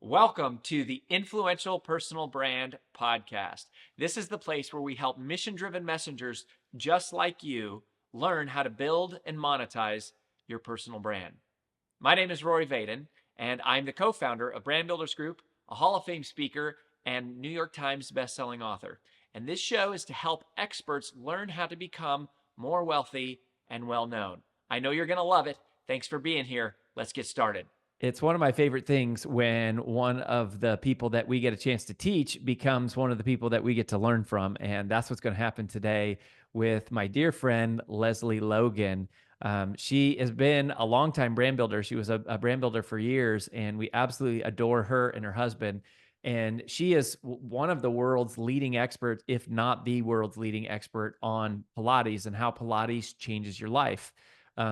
Welcome to the Influential Personal Brand Podcast. This is the place where we help mission-driven messengers just like you learn how to build and monetize your personal brand. My name is Rory Vaden, and I'm the co-founder of Brand Builders Group, a Hall of Fame speaker, and New York Times bestselling author. And this show is to help experts learn how to become more wealthy and well-known. I know you're going to love it. Thanks for being here. Let's get started. It's one of my favorite things when one of the people that we get a chance to teach becomes one of the people that we get to learn from. And that's what's going to happen today with my dear friend, Lesley Logan. She has been a longtime brand builder. She was a brand builder for years, and we absolutely adore her and her husband. And she is one of the world's leading experts, if not the world's leading expert on Pilates and how Pilates changes your life.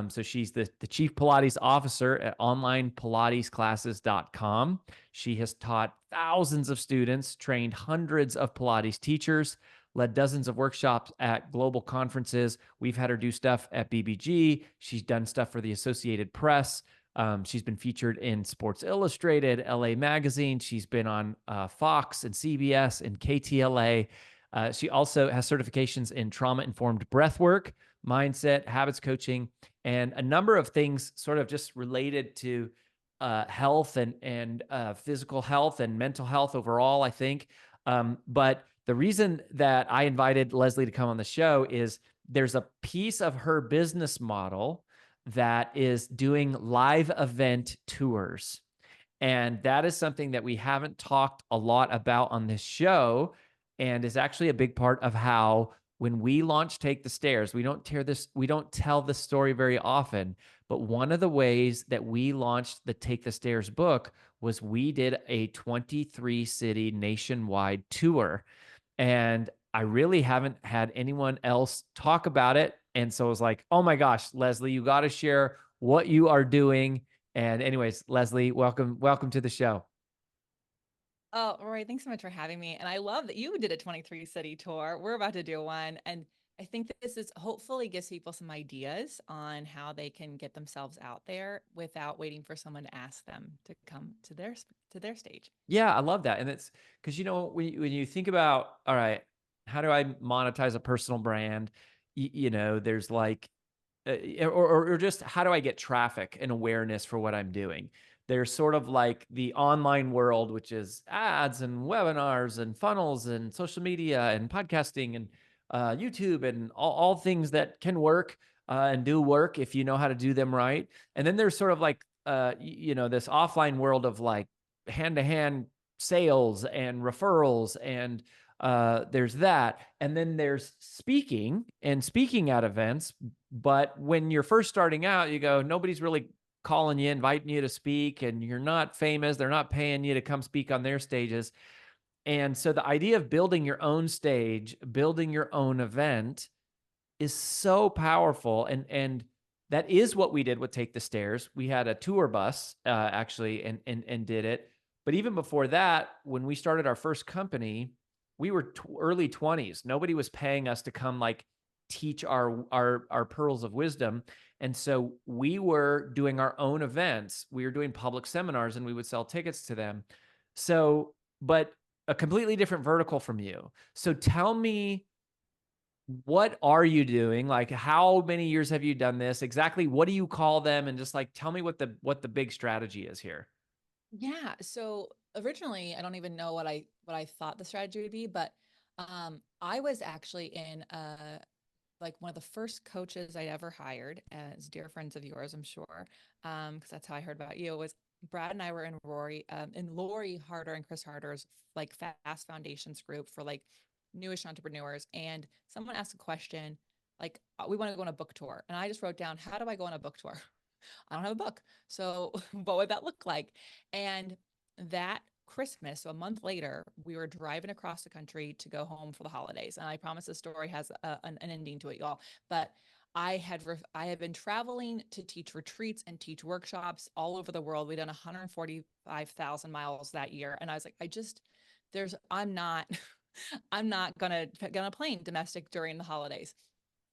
So she's the Chief Pilates Officer at onlinepilatesclasses.com. She has taught thousands of students, trained hundreds of Pilates teachers, led dozens of workshops at global conferences. We've had her do stuff at BBG. She's done stuff for the Associated Press. She's been featured in Sports Illustrated, LA Magazine. She's been on Fox and CBS and KTLA. She also has certifications in trauma-informed breathwork, mindset, habits coaching, and a number of things sort of just related to health and physical health and mental health overall, I think. But the reason that I invited Lesley to come on the show is there's a piece of her business model that is doing live event tours. And that is something that we haven't talked a lot about on this show, and is actually a big part of how when we launch Take the Stairs, we don't tell this story very often, but one of the ways that we launched the Take the Stairs book was we did a 23 city nationwide tour. And I really haven't had anyone else talk about it. And so I was like, oh my gosh, Lesley, you got to share what you are doing. And anyways, Lesley, welcome to the show. Oh, Roy, thanks so much for having me. And I love that you did a 23 city tour. We're about to do one. And I think that this is hopefully gives people some ideas on how they can get themselves out there without waiting for someone to ask them to come to their stage. Yeah, I love that. And it's because, when you think about, all right, how do I monetize a personal brand? There's like, or just how do I get traffic and awareness for what I'm doing? There's sort of like the online world, which is ads and webinars and funnels and social media and podcasting and YouTube and all things that can work and do work if you know how to do them right. And then there's sort of like, this offline world of like hand-to-hand sales and referrals, and there's that. And then there's speaking and speaking at events. But when you're first starting out, you go, nobody's really calling you, inviting you to speak, and you're not famous. They're not paying you to come speak on their stages. And so the idea of building your own stage, building your own event is so powerful. And that is what we did with Take the Stairs. We had a tour bus actually and did it. But even before that, when we started our first company, we were early 20s. Nobody was paying us to come like teach our pearls of wisdom. And so we were doing our own events. We were doing public seminars and we would sell tickets to them. So, but a completely different vertical from you. So tell me, what are you doing? Like, how many years have you done this? Exactly what do you call them? And just like tell me what the big strategy is here. Yeah. So originally, I don't even know what I thought the strategy would be, but I was actually in like one of the first coaches I'd ever hired as dear friends of yours, I'm sure. Because that's how I heard about you. It was Brad and I were in Lori Harder and Chris Harder's like Fast Foundations group for like newish entrepreneurs. And someone asked a question like, we want to go on a book tour. And I just wrote down, how do I go on a book tour? I don't have a book. So what would that look like? And that Christmas, so a month later, we were driving across the country to go home for the holidays. And I promise the story has an ending to it, y'all. But I had been traveling to teach retreats and teach workshops all over the world. We'd done 145,000 miles that year, and I was like, I'm not, I'm not gonna get on a plane domestic during the holidays.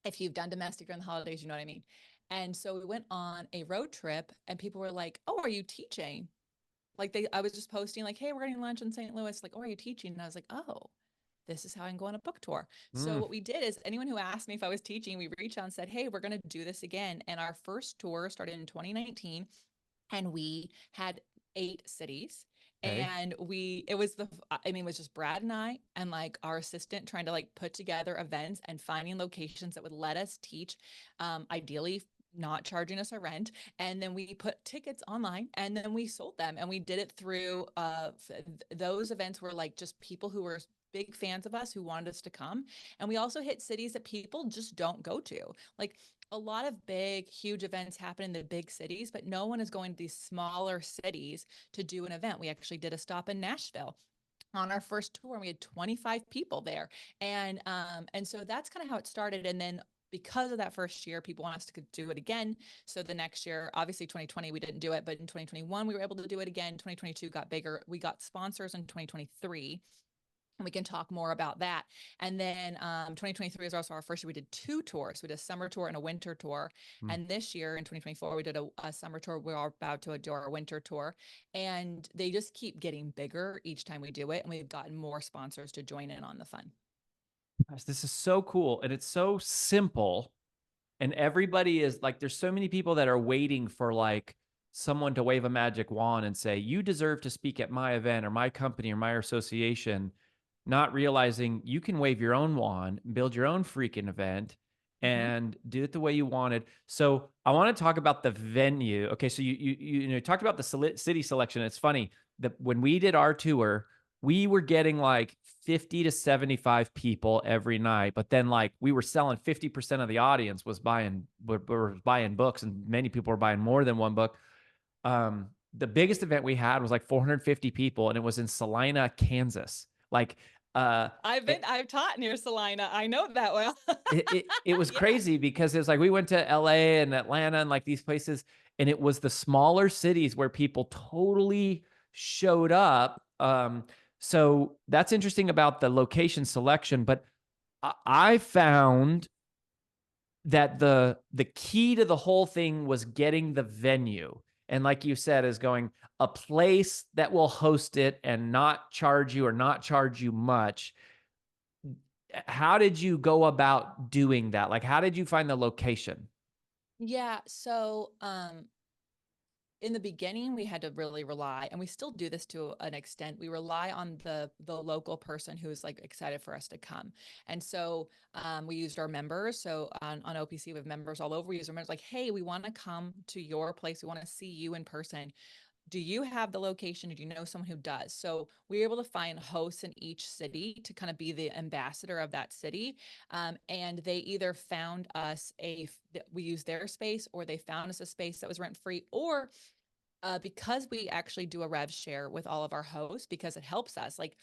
If you've done domestic during the holidays, you know what I mean. And so we went on a road trip, and people were like, "Oh, are you teaching?" Like I was just posting like, hey, we're getting lunch in St. Louis. Like, oh, are you teaching? And I was like, oh, this is how I can go on a book tour. So Mm, what we did is anyone who asked me if I was teaching, we reached out and said, hey, we're going to do this again. And our first tour started in 2019 and we had 8 cities. okay. And it was I mean, it was just Brad and I and like our assistant trying to like put together events and finding locations that would let us teach, ideally not charging us a rent. And then we put tickets online and then we sold them. And we did it through those events were like just people who were big fans of us who wanted us to come. And we also hit cities that people just don't go to. Like a lot of big, huge events happen in the big cities, but no one is going to these smaller cities to do an event. We actually did a stop in Nashville on our first tour and we had 25 people there. And so that's kind of how it started. And then because of that first year, people want us to do it again. So the next year, obviously 2020, we didn't do it, but in 2021, we were able to do it again. 2022 got bigger. We got sponsors in 2023 and we can talk more about that. And then 2023 is also our first year. We did 2 tours. We did a summer tour and a winter tour. Mm. And this year in 2024, we did a summer tour. We're about to do our winter tour. And they just keep getting bigger each time we do it. And we've gotten more sponsors to join in on the fun. Gosh, this is so cool. And it's so simple. And everybody is like, there's so many people that are waiting for like someone to wave a magic wand and say, you deserve to speak at my event or my company or my association, not realizing you can wave your own wand, build your own freaking event Mm-hmm. and do it the way you wanted. So I want to talk about the venue. Okay, so you talked about the city selection. It's funny that when we did our tour, we were getting like 50 to 75 people every night, but then like we were selling 50% of the audience was were buying books, and many people were buying more than one book. The biggest event we had was like 450 people, and it was in Salina, Kansas. Like, uh, it, I've taught near Salina. I know that well. it was Yeah. crazy because it was like we went to LA and Atlanta and like these places, and it was the smaller cities where people totally showed up. So that's interesting about the location selection, but I found that the key to the whole thing was getting the venue. And like you said, is going a place that will host it and not charge you or not charge you much. How did you go about doing that? Like, how did you find the location? Yeah. So in the beginning we had to really rely, and we still do this to an extent, we rely on the local person who's like excited for us to come. And so we used our members. So on OPC we have members all over. We use our members like, hey, we want to come to your place, we want to see you in person. Do you have the location? Do you know someone who does? So we were able to find hosts in each city to kind of be the ambassador of that city. And they either found us we used their space, or they found us a space that was rent free, or because we actually do a rev share with all of our hosts because it helps us. Like,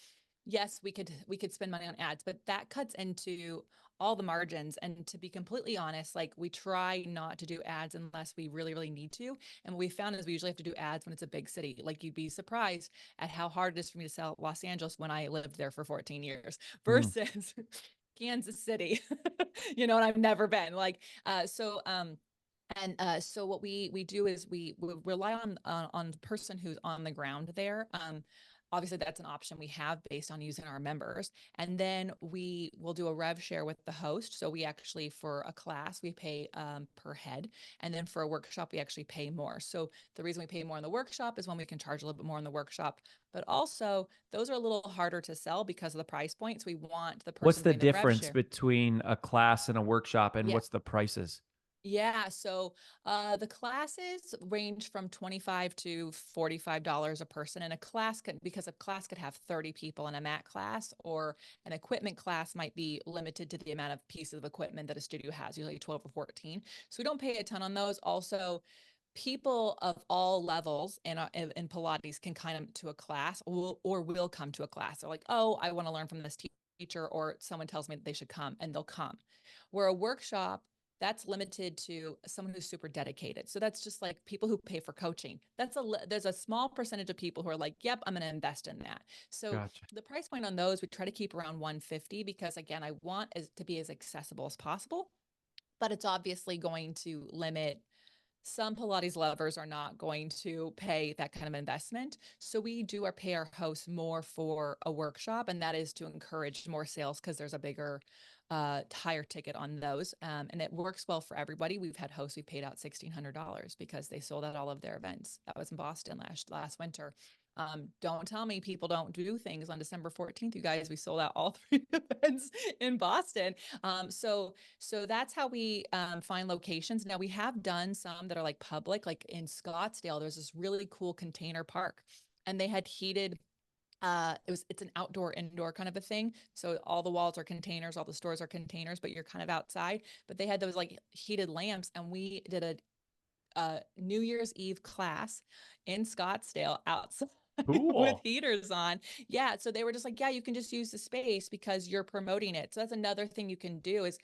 yes, we could spend money on ads, but that cuts into all the margins. And to be completely honest, like we try not to do ads unless we really, really need to. And what we found is we usually have to do ads when it's a big city. Like you'd be surprised at how hard it is for me to sell Los Angeles when I lived there for 14 years Mm. versus Kansas City, and I've never been like, so what we do is we rely on the person who's on the ground there. Obviously, that's an option we have based on using our members, and then we will do a rev share with the host. So we actually, for a class, we pay per head, and then for a workshop, we actually pay more. So the reason we pay more in the workshop is when we can charge a little bit more in the workshop, but also those are a little harder to sell because of the price points. We want the What's person the doing the rev difference share. between a class and a workshop, and Yeah. what's the prices? Yeah, so the classes range from 25 to $45 a person, and because a class could have 30 people in a mat class, or an equipment class might be limited to the amount of pieces of equipment that a studio has, usually 12 or 14. So we don't pay a ton on those. Also, people of all levels in Pilates can come to a class, or will come to a class. They're like, oh, I want to learn from this teacher, or someone tells me that they should come, and they'll come. Where a workshop, that's limited to someone who's super dedicated. So that's just like people who pay for coaching. There's a small percentage of people who are like, yep, I'm going to invest in that. So Gotcha. the price point on those, we try to keep around 150 because again, I want to be as accessible as possible, but it's obviously going to limit some Pilates lovers are not going to pay that kind of investment. So we do our pay our hosts more for a workshop, and that is to encourage more sales because there's a bigger, higher ticket on those. And it works well for everybody. We've had hosts who paid out $1,600 because they sold out all of their events. That was in Boston last winter. Don't tell me people don't do things on December 14th, you guys. We sold out all 3 events in Boston. So that's how we find locations. Now we have done some that are like public, like in Scottsdale, there's this really cool container park, and they had heated, it's an outdoor indoor kind of a thing. So all the walls are containers, all the stores are containers, but you're kind of outside. But they had those like heated lamps, and we did a New Year's Eve class in Scottsdale outside with Cool. heaters on. Yeah. So they were just like, yeah, you can just use the space because you're promoting it. So that's another thing you can do is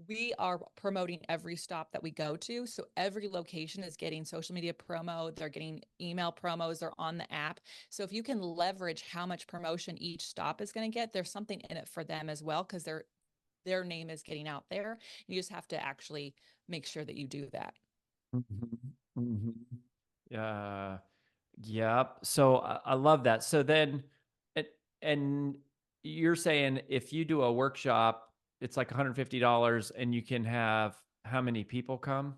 we are promoting every stop that we go to. So every location is getting social media promo, they're getting email promos, they're on the app. So if you can leverage how much promotion each stop is going to get, there's something in it for them as well because their name is getting out there. You just have to actually make sure that you do that. Mhm, mhm. Yeah. Yep. So I love that. So then, it, and you're saying if you do a workshop, it's like $150 and you can have how many people come?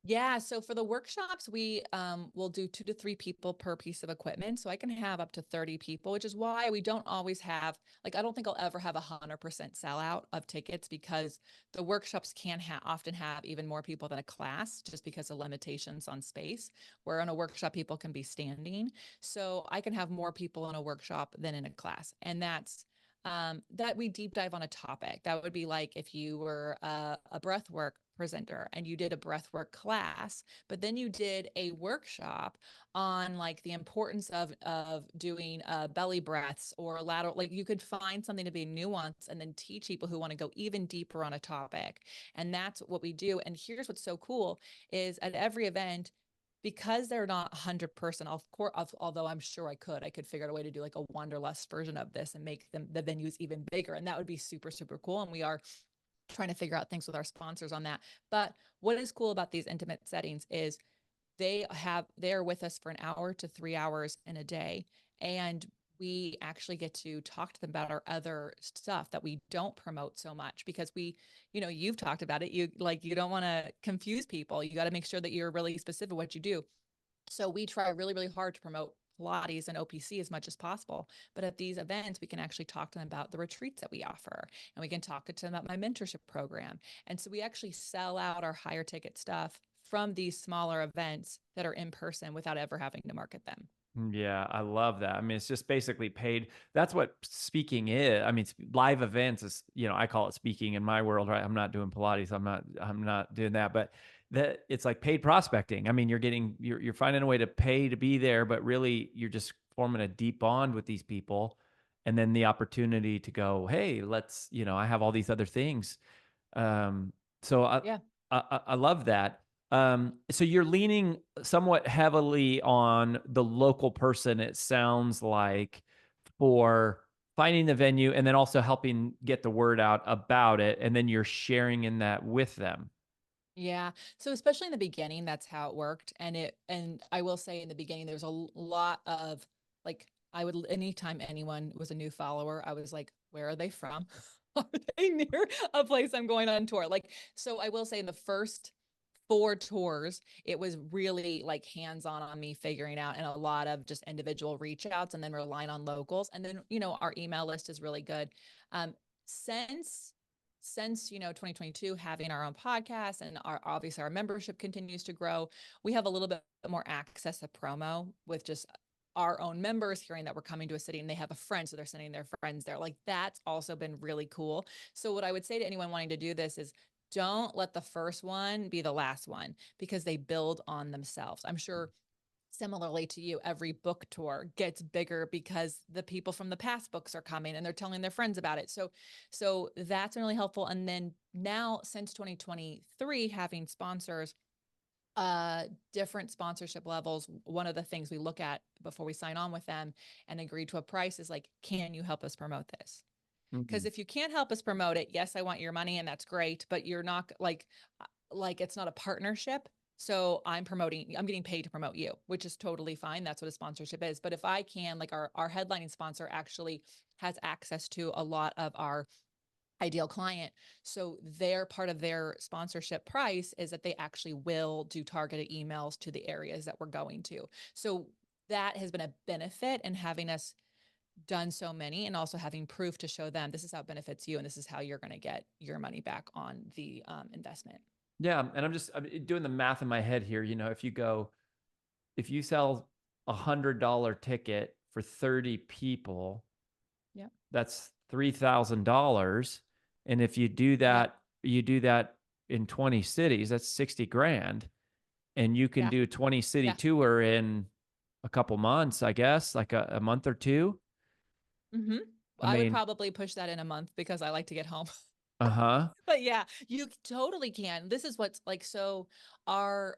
Yeah, so for the workshops, we will do 2 to 3 people per piece of equipment. So I can have up to 30 people, which is why we don't always have, like, I don't think I'll ever have 100% sellout of tickets because the workshops can often have even more people than a class just because of limitations on space. Where in a workshop, people can be standing. So I can have more people in a workshop than in a class. And that's that we deep dive on a topic. That would be like if you were a breath work presenter and you did a breathwork class, but then you did a workshop on like the importance of doing belly breaths or lateral. Like you could find something to be nuanced and then teach people who want to go even deeper on a topic. And that's what we do. And here's what's so cool is at every event, because they're not 100%, of course, although I'm sure I could figure out a way to do like a wanderlust version of this and make them the venues even bigger, and that would be super super cool. And we are trying to figure out things with our sponsors on that. But what is cool about these intimate settings is they're with us for an hour to 3 hours in a day. And we actually get to talk to them about our other stuff that we don't promote so much because you've talked about it. You don't want to confuse people. You got to make sure that you're really specific what you do. So we try really, really hard to promote Pilates and OPC as much as possible. But at these events, we can actually talk to them about the retreats that we offer, and we can talk to them about my mentorship program. And so we actually sell out our higher ticket stuff from these smaller events that are in person without ever having to market them. Yeah, I love that. I mean, it's just basically paid. That's what speaking is. I mean, live events is, I call it speaking in my world, right? I'm not doing Pilates. I'm not doing that, but that it's like paid prospecting. I mean, you're finding a way to pay to be there, but really you're just forming a deep bond with these people. And then the opportunity to go, hey, I have all these other things. So Yeah. I love that. So you're leaning somewhat heavily on the local person, it sounds like, for finding the venue and then also helping get the word out about it. And then you're sharing in that with them. Yeah. So especially in the beginning, that's how it worked. And I will say in the beginning, there's a lot of like, anytime anyone was a new follower, I was like, where are they from? Are they near a place I'm going on tour? Like, so I will say in the first 4 tours, it was really like hands on me figuring out and a lot of just individual reach outs and then relying on locals. And then, our email list is really good. Um, since since 2022 having our own podcast and obviously our membership continues to grow, we have a little bit more access to promo with just our own members hearing that we're coming to a city and they have a friend, so they're sending their friends there. Like that's also been really cool. So what I would say to anyone wanting to do this is don't let the first one be the last one because they build on themselves. I'm sure similarly to you, every book tour gets bigger because the people from the past books are coming and they're telling their friends about it. So that's really helpful. And then now since 2023, having sponsors, different sponsorship levels, one of the things we look at before we sign on with them and agree to a price is like, can you help us promote this? Because Mhm. if you can't help us promote it, yes, I want your money and that's great, but you're not like it's not a partnership. So I'm getting paid to promote you, which is totally fine. That's what a sponsorship is. But if I can, like our headlining sponsor actually has access to a lot of our ideal client. So their part of their sponsorship price is that they actually will do targeted emails to the areas that we're going to. So that has been a benefit in having us done so many and also having proof to show them this is how it benefits you and this is how you're going to get your money back on the investment. Yeah, and I'm doing the math in my head here. If you sell $100 ticket for 30 people, Yeah. that's $3,000. And if Yep. you do that in 20 cities, that's 60 grand. And you can Yeah. do a 20 city Yeah. tour in a couple months, I guess, like a month or two. Mm-hmm. I I would mean, probably push that in a month because I like to get home. uh-huh. But yeah, you totally can. This is what's like so our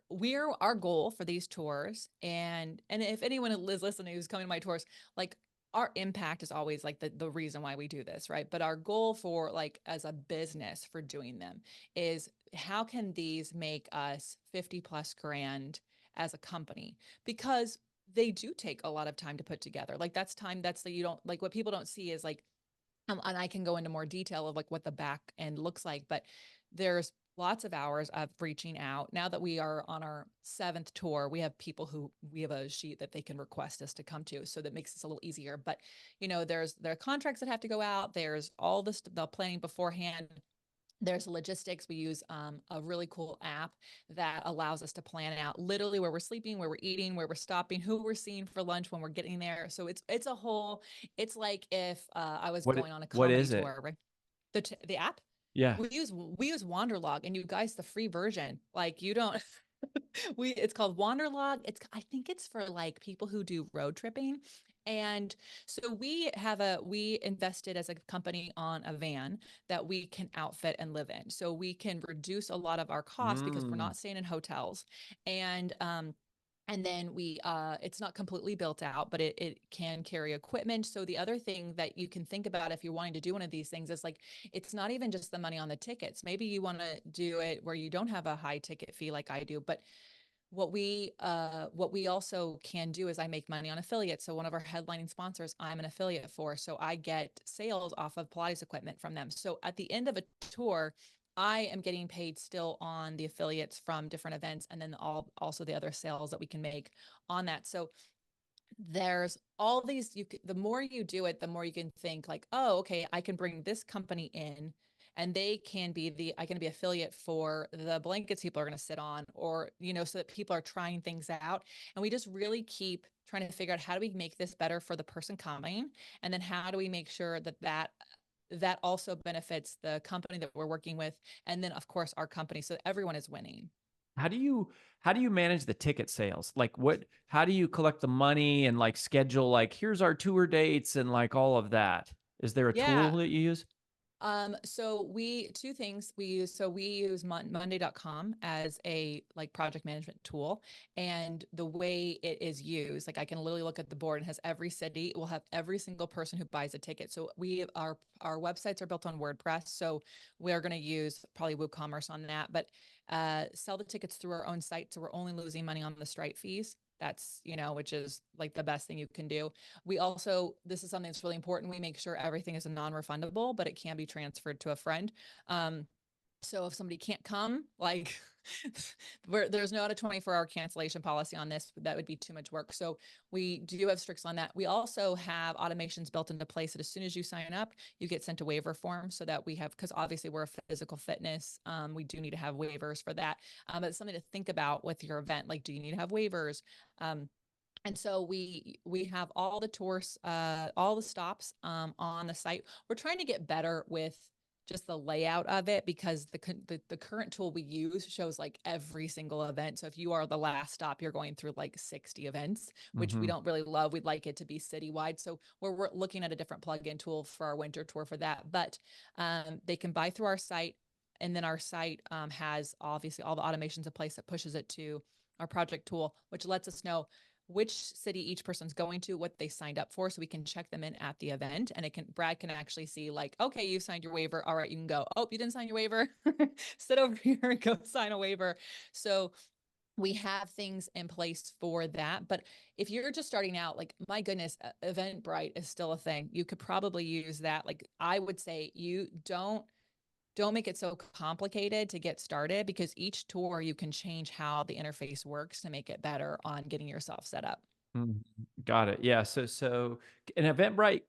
goal for these tours and if anyone is listening who's coming to my tours, like our impact is always like the reason why we do this, right? But our goal for like as a business for doing them is how can these make us 50 plus grand as a company? Because they do take a lot of time to put together. Like that's time that's the you don't like what people don't see is like and I can go into more detail of like what the back end looks like, but there's lots of hours of reaching out. Now that we are on our seventh tour, we have people who we have a sheet that they can request us to come to. So that makes this a little easier. But there are contracts that have to go out. There's all this the planning beforehand. There's logistics. We use a really cool app that allows us to plan out literally where we're sleeping, where we're eating, where we're stopping, who we're seeing for lunch when we're getting there. So it's a whole. It's like if I was What going on a what comedy is it? tour, right? The app Yeah. we use Wanderlog, and you guys the free version. Like you don't we it's called Wanderlog. I think it's for like people who do road tripping. And so we invested as a company on a van that we can outfit and live in. So we can reduce a lot of our costs because we're Mm. not staying in hotels. And then it's not completely built out, but it can carry equipment. So the other thing that you can think about if you're wanting to do one of these things is like, it's not even just the money on the tickets. Maybe you want to do it where you don't have a high ticket fee like I do, but what we also can do is I make money on affiliates. So one of our headlining sponsors, I'm an affiliate for. So I get sales off of Pilates equipment from them. So at the end of a tour, I am getting paid still on the affiliates from different events and then also the other sales that we can make on that. So there's all these the more you do it, the more you can think like, oh, okay, I can bring this company in and they can be I can be affiliate for the blankets people are going to sit on, or so that people are trying things out. And we just really keep trying to figure out how do we make this better for the person coming, and then how do we make sure that also benefits the company that we're working with, and then of course our company, so everyone is winning. How do you how do you manage the ticket sales? Like how do you collect the money and like schedule like here's our tour dates and like all of that? Is there a tool Yeah. that you use? So two things we use. So we use monday.com as a like project management tool. And the way it is used, like I can literally look at the board and has every city, it will have every single person who buys a ticket. So our websites are built on WordPress. So we are going to use probably WooCommerce on that, but sell the tickets through our own site. So we're only losing money on the Stripe fees. That's, which is like the best thing you can do. We also, this is something that's really important. We make sure everything is non-refundable, but it can be transferred to a friend. Um, so if somebody can't come, like there's not a 24-hour cancellation policy on this. That would be too much work. So we do have stricts on that. We also have automations built into place that as soon as you sign up, you get sent a waiver form so that we have, because obviously we're a physical fitness. We do need to have waivers for that. But it's something to think about with your event. Like, do you need to have waivers? And so we have all the tours, all the stops on the site. We're trying to get better with just the layout of it because the current tool we use shows like every single event. So if you are the last stop, you're going through like 60 events, which we Mm-hmm. don't really love. We'd like it to be citywide. So we're looking at a different plugin tool for our winter tour for that. But they can buy through our site. And then our site has obviously all the automations in place that pushes it to our project tool, which lets us know which city each person's going to, what they signed up for, so we can check them in at the event. And Brad can actually see like, okay, you signed your waiver. All right, you can go. Oh, you didn't sign your waiver. Sit over here and go sign a waiver. So we have things in place for that. But if you're just starting out, like, my goodness, Eventbrite is still a thing. You could probably use that. Like, I would say you don't make it so complicated to get started, because each tour you can change how the interface works to make it better on getting yourself set up. Mhm. Got it. Yeah. So an Eventbrite,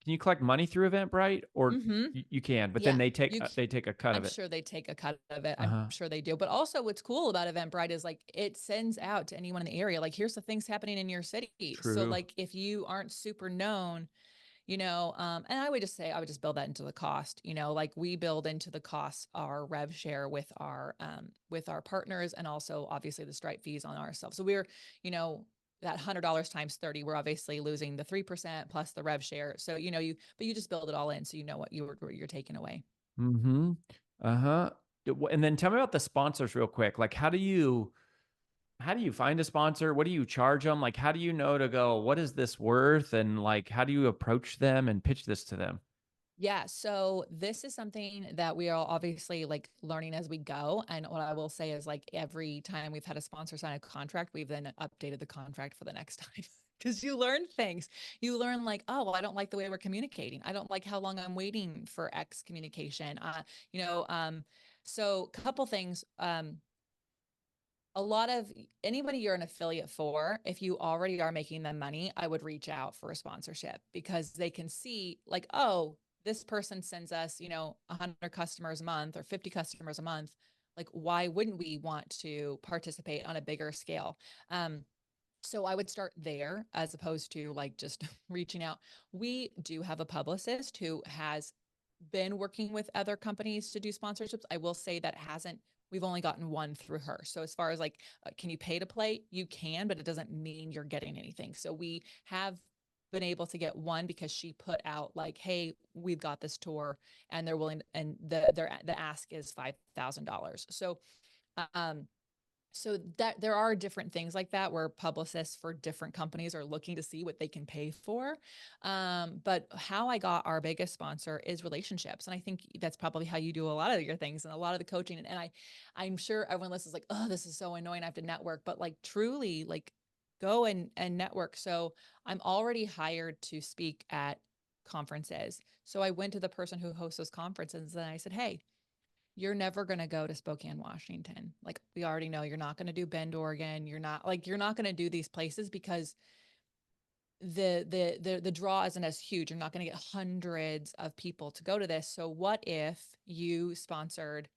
can you collect money through Eventbrite, or Mm-hmm. you can, but then Yeah, you they take a cut I'm of it. sure they take a cut of it. I'm Uh-huh. sure they do. But also what's cool about Eventbrite is, like, it sends out to anyone in the area, like, here's the things happening in your city. So, True. like, if you aren't super known, and I would just say, I would just build that into the cost, like, we build into the cost our rev share with our partners, and also obviously the Stripe fees on ourselves. So we're, that $100 times 30, we're obviously losing the 3% plus the rev share. So, but you just build it all in, so you know what you're taking away. Mm-hmm. Uh-huh. And then tell me about the sponsors real quick. Like, how do you find a sponsor? What do you charge them? Like, how do you know to go, what is this worth? And like, how do you approach them and pitch this to them? Yeah, so this is something that we are obviously, like, learning as we go. And what I will say is, like, every time we've had a sponsor sign a contract, we've then updated the contract for the next time. Because you learn things. You learn, like, oh, well, I don't like the way we're communicating. I don't like how long I'm waiting for X communication. You know, so couple things. A lot of anybody you're an affiliate for, if you already are making them money, I would reach out for a sponsorship, because they can see, like, oh, this person sends us, 100 customers a month or 50 customers a month. Like, why wouldn't we want to participate on a bigger scale? So I would start there, as opposed to, like, just reaching out. We do have a publicist who has been working with other companies to do sponsorships. I will say that hasn't, we've only gotten one through her. So as far as, like, can you pay to play? You can, but it doesn't mean you're getting anything. So we have been able to get one, because she put out, like, hey, we've got this tour, and they're willing, and the ask is $5,000. Um, so that there are different things like that, where publicists for different companies are looking to see what they can pay for. But how I got our biggest sponsor is relationships. And I think that's probably how you do a lot of your things and a lot of the coaching. And I'm sure everyone listens, like, oh, this is so annoying, I have to network. But, like, truly, like, go and network. So I'm already hired to speak at conferences. So I went to the person who hosts those conferences, and I said, hey, you're never going to go to Spokane, Washington. Like, we already know you're not going to do Bend, Oregon. You're not going to do these places, because the draw isn't as huge. You're not going to get hundreds of people to go to this. So what if you sponsored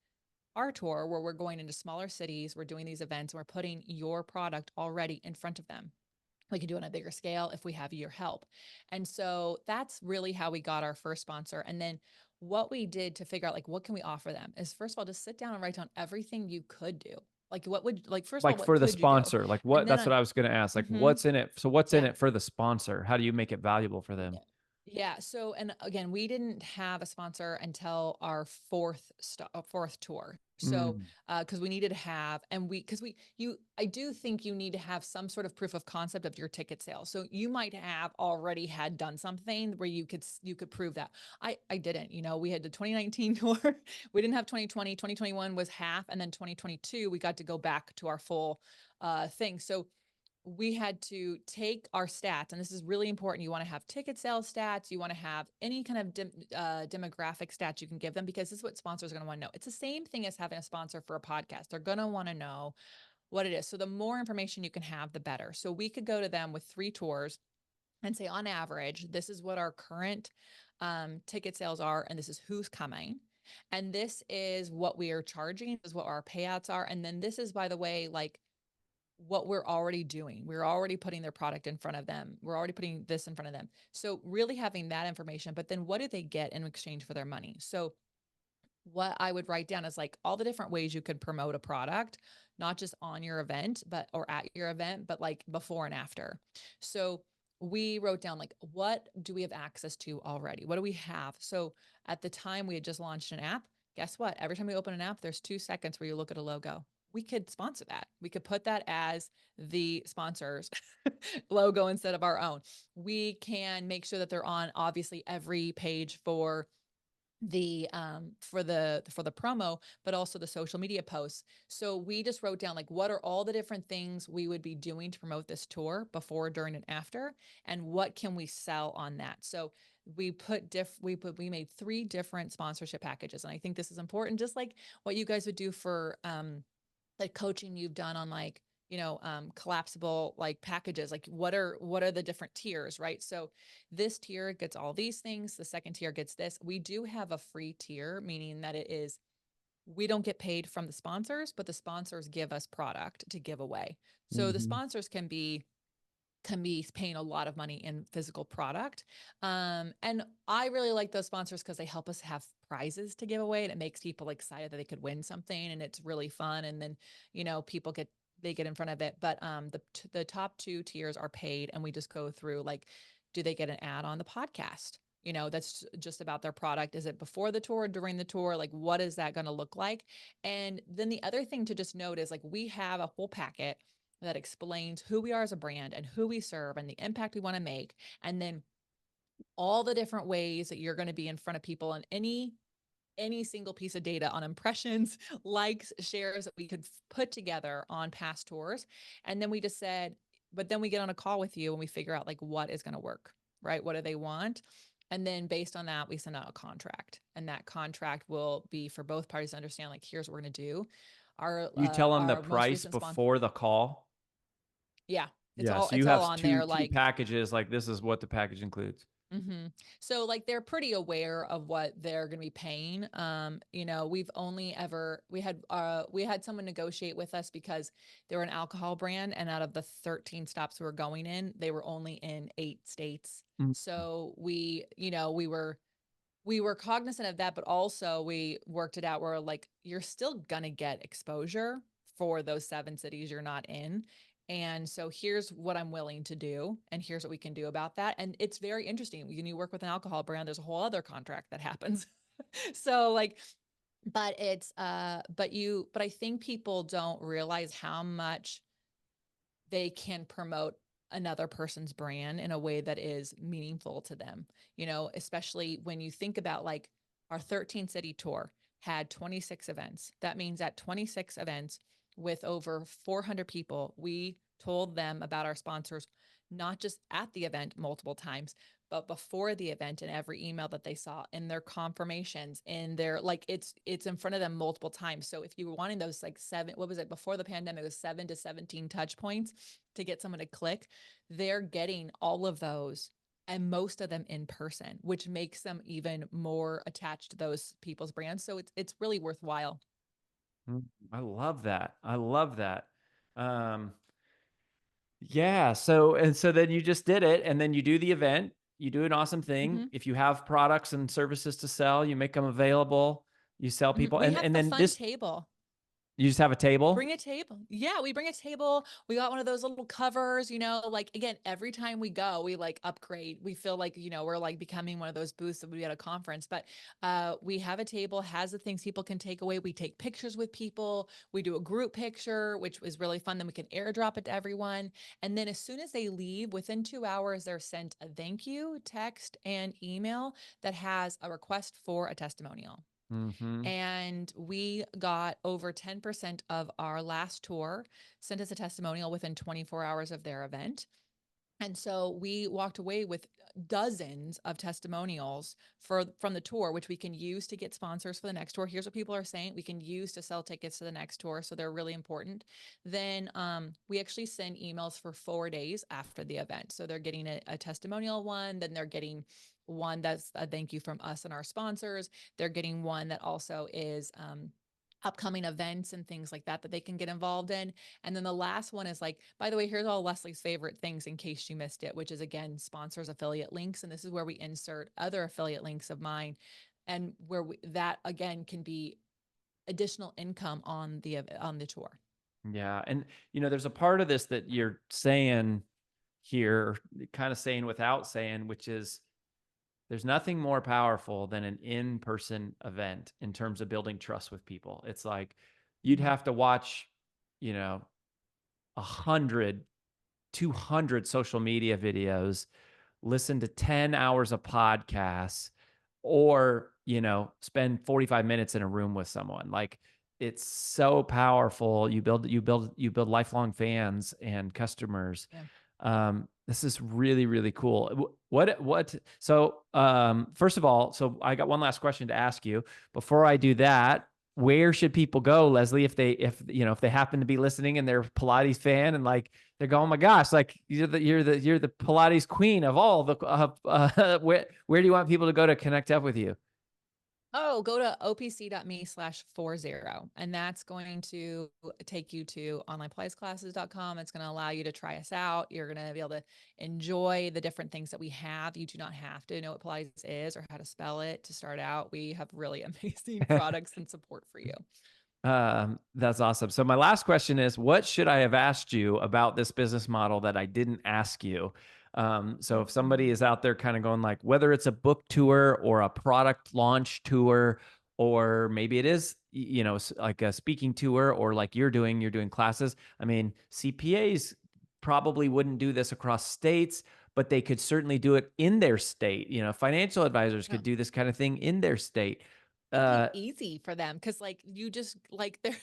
our tour, where we're going into smaller cities, we're doing these events, and we're putting your product already in front of them? We can do it on a bigger scale if we have your help. And so that's really how we got our first sponsor. And then what we did to figure out, like, what can we offer them, is, first of all, just sit down and write down everything you could do. Like, what would, like, first of all, Like what for the could you do? sponsor, like And what, then that's what I was going to ask. Like, mm-hmm, what's in it? So what's in yeah. it for the sponsor? How do you make it valuable for them? Yeah. Yeah. So, and again, we didn't have a sponsor until our fourth tour. So, Mm. because we needed to have, and I do think you need to have some sort of proof of concept of your ticket sales. So you might have already had done something where you could prove that. I didn't, we had the 2019 tour. We didn't have 2020. 2021 was half. And then 2022, we got to go back to our full, thing. So we had to take our stats, and this is really important. You want to have ticket sales stats. You want to have any kind of demographic stats you can give them, because this is what sponsors are going to want to know. It's the same thing as having a sponsor for a podcast. They're going to want to know what it is. So the more information you can have, the better. So we could go to them with 3 tours and say, on average, this is what our current ticket sales are, and this is who's coming. And this is what we are charging, this is what our payouts are. And then this is, by the way, like, what we're already doing. We're already putting their product in front of them. We're already putting this in front of them. So really having that information, but then what do they get in exchange for their money? So what I would write down is, like, all the different ways you could promote a product, not just on your event, or at your event, but, like, before and after. So we wrote down, like, what do we have access to already? What do we have? So at the time we had just launched an app. Guess what? Every time we open an app, there's 2 seconds where you look at a logo. We could sponsor that. We could put that as the sponsors logo instead of our own. We can make sure that they're on, obviously, every page for for the promo, but also the social media posts. So we just wrote down like what are all the different things we would be doing to promote this tour before, during, and after, and what can we sell on that. So we made 3 different sponsorship packages, and I think this is important, just like what you guys would do for like coaching you've done on like collapsible like packages. Like what are the different tiers, right? So this tier gets all these things, the second tier gets this. We do have a free tier, meaning that it is, we don't get paid from the sponsors, but the sponsors give us product to give away. So the Mhm. sponsors can be paying a lot of money in physical product. And I really like those sponsors because they help us have prizes to give away, and it makes people excited that they could win something, and it's really fun. And then, people get in front of it. But the top 2 tiers are paid, and we just go through like, do they get an ad on the podcast? That's just about their product. Is it before the tour, during the tour? Like, what is that going to look like? And then the other thing to just note is like, we have a whole packet that explains who we are as a brand and who we serve and the impact we want to make. And then all the different ways that you're going to be in front of people, and any single piece of data on impressions, likes, shares that we could put together on past tours. And then we just said, but then we get on a call with you and we figure out like what is going to work, right? What do they want? And then based on that, we send out a contract, and that contract will be for both parties to understand like, here's what we're going to do. You tell them the Our most price recent sponsor, before the call. yeah, Yeah. So it's you all have on there. two Like, packages. Like this is what the package includes. so like they're pretty aware of what they're going to be paying. We had someone negotiate with us because they were an alcohol brand, and out of the 13 stops we were going in, they were only in 8 states. Mm. So we were cognizant of that, but also we worked it out where like, you're still gonna get exposure for those 7 cities you're not in. And so here's what I'm willing to do, and here's what we can do about that. And it's very interesting. When you work with an alcohol brand, there's a whole other contract that happens. So like, but I think people don't realize how much they can promote another person's brand in a way that is meaningful to them, especially when you think about like, our 13 city tour had 26 events. That means at 26 events with over 400 people, we told them about our sponsors, not just at the event multiple times, but before the event, in every email that they saw, in their confirmations, in their like, it's in front of them multiple times. So if you were wanting those like 7, what was it, before the pandemic, it was 7 to 17 touch points to get someone to click, they're getting all of those, and most of them in person, which makes them even more attached to those people's brands. So it's really worthwhile. Mm. I love that. I love that. Um, yeah. So then you just did it, and then you do the event. You do an awesome thing. Hmm. If you have products and services to sell, you make them available. You sell people, We and have and a then fun this, table. you just have a table. Bring a table. Yeah, we bring a table. We got one of those little covers, like, again, every time we go, we like upgrade. We feel like, we're like becoming one of those booths that would be at a conference. But we have a table, has the things people can take away. We take pictures with people. We do a group picture, which is really fun. Then we can airdrop it to everyone. And then as soon as they leave, within 2 hours, they're sent a thank you text and email that has a request for a testimonial. Mm-hmm. And we got over 10% of our last tour sent us a testimonial within 24 hours of their event. And so we walked away with dozens of testimonials from the tour, which we can use to get sponsors for the next tour. Here's what people are saying we can use to sell tickets to the next tour. So they're really important. Then we actually send emails for 4 days after the event. So they're getting a testimonial one, then they're getting one that's a thank you from us and our sponsors. They're getting one that also is upcoming events and things like that they can get involved in. And then the last one is like, by the way, here's all Lesley's favorite things in case you missed it, which is again, sponsors affiliate links. And this is where we insert other affiliate links of mine, and where that again can be additional income on the tour. Yeah. And, there's a part of this that you're saying here, kind of saying without saying, which is there's nothing more powerful than an in-person event in terms of building trust with people. It's like you'd Mhm. have to watch, 100, 200 social media videos, listen to 10 hours of podcasts, or, spend 45 minutes in a room with someone. Like, it's so powerful. You build lifelong fans and customers. Yeah. This is really, really cool. First of all, so I got one last question to ask you. Before I do that, where should people go, Lesley, if they happen to be listening and they're a Pilates fan and like they're going, oh my gosh, like you're the Pilates queen of all the where do you want people to go to connect up with you? Oh, go to opc.me/40. And that's going to take you to onlinepilatesclasses.com. It's going to allow you to try us out. You're going to be able to enjoy the different things that we have. You do not have to know what Pilates is or how to spell it to start out. We have really amazing products and support for you. That's awesome. So my last question is, what should I have asked you about this business model that I didn't ask you? So if somebody is out there kind of going like, whether it's a book tour or a product launch tour, or maybe it is, like a speaking tour, or like you're doing classes. I mean, CPAs probably wouldn't do this across states, but they could certainly do it in their state. Financial advisors Yeah. could do this kind of thing in their state. Make it Uh, easy for them because like you just like they're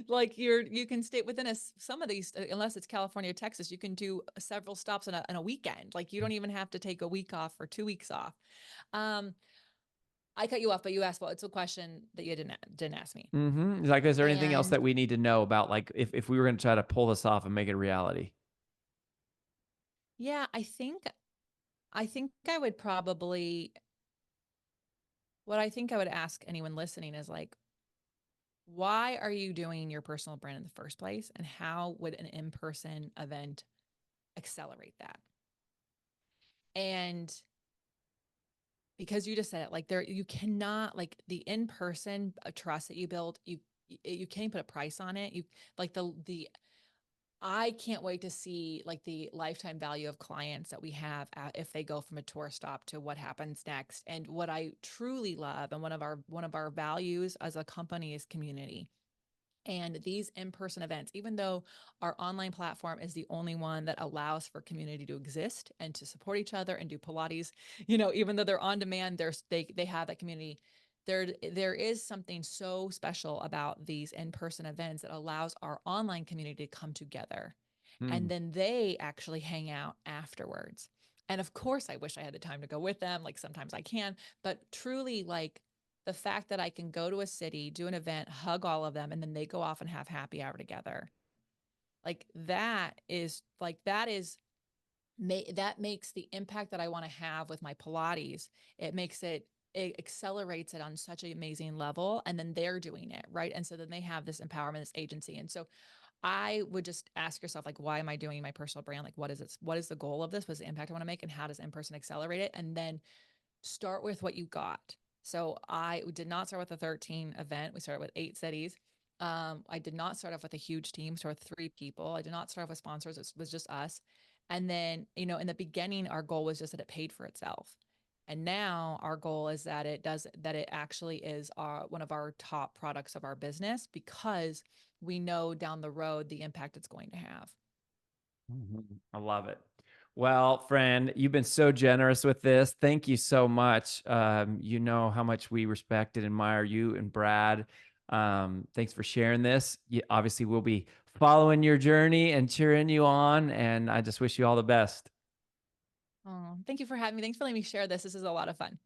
like you can stay within some of these unless it's California or Texas, you can do several stops in a weekend. Like you don't even have to take a week off or 2 weeks off. um I cut you off, but you asked, well, it's a question that you didn't ask me. Like, is there anything else And that we need to know about, like, if we were going to try to pull this off and make it a reality? yeah, I think I would probably what I think I would ask anyone listening is like, why are you doing your personal brand in the first place? And how would an in-person event accelerate that? And because you just said it, like there, you cannot like the in-person trust that you build, you can't put a price on it. You like the I can't wait to see like the lifetime value of clients that we have if they go from a tour stop to what happens next. And what I truly love and one of our values as a company is community. And these in-person events, even though our online platform is the only one that allows for community to exist and to support each other and do Pilates, even though they're on demand, they have that community. There is something so special about these in-person events that allows our online community to come together. And Hmm. then they actually hang out afterwards. And of course, I wish I had the time to go with them. Like sometimes I can, but truly, like the fact that I can go to a city, do an event, hug all of them, and then they go off and have happy hour together. That makes the impact that I want to have with my Pilates. It accelerates it on such an amazing level. And then they're doing it, right? And so then they have this empowerment, this agency. And so I would just ask yourself, like, why am I doing my personal brand? Like, what is it? What is the goal of this? What's the impact I want to make? And how does in-person accelerate it? And then start with what you got. So I did not start with a 13 event. We started with 8 cities. I did not start off with a huge team, start with 3 people. I did not start off with sponsors. It was just us. And then, in the beginning, our goal was just that it paid for itself. And now our goal is that it actually is one of our top products of our business because we know down the road the impact it's going to have. I love it. Well, friend, you've been so generous with this. Thank you so much. You know how much we respect and admire you and Brad. Thanks for sharing this. Obviously, we'll be following your journey and cheering you on. And I just wish you all the best. Oh, thank you for having me. Thanks for letting me share this. This is a lot of fun.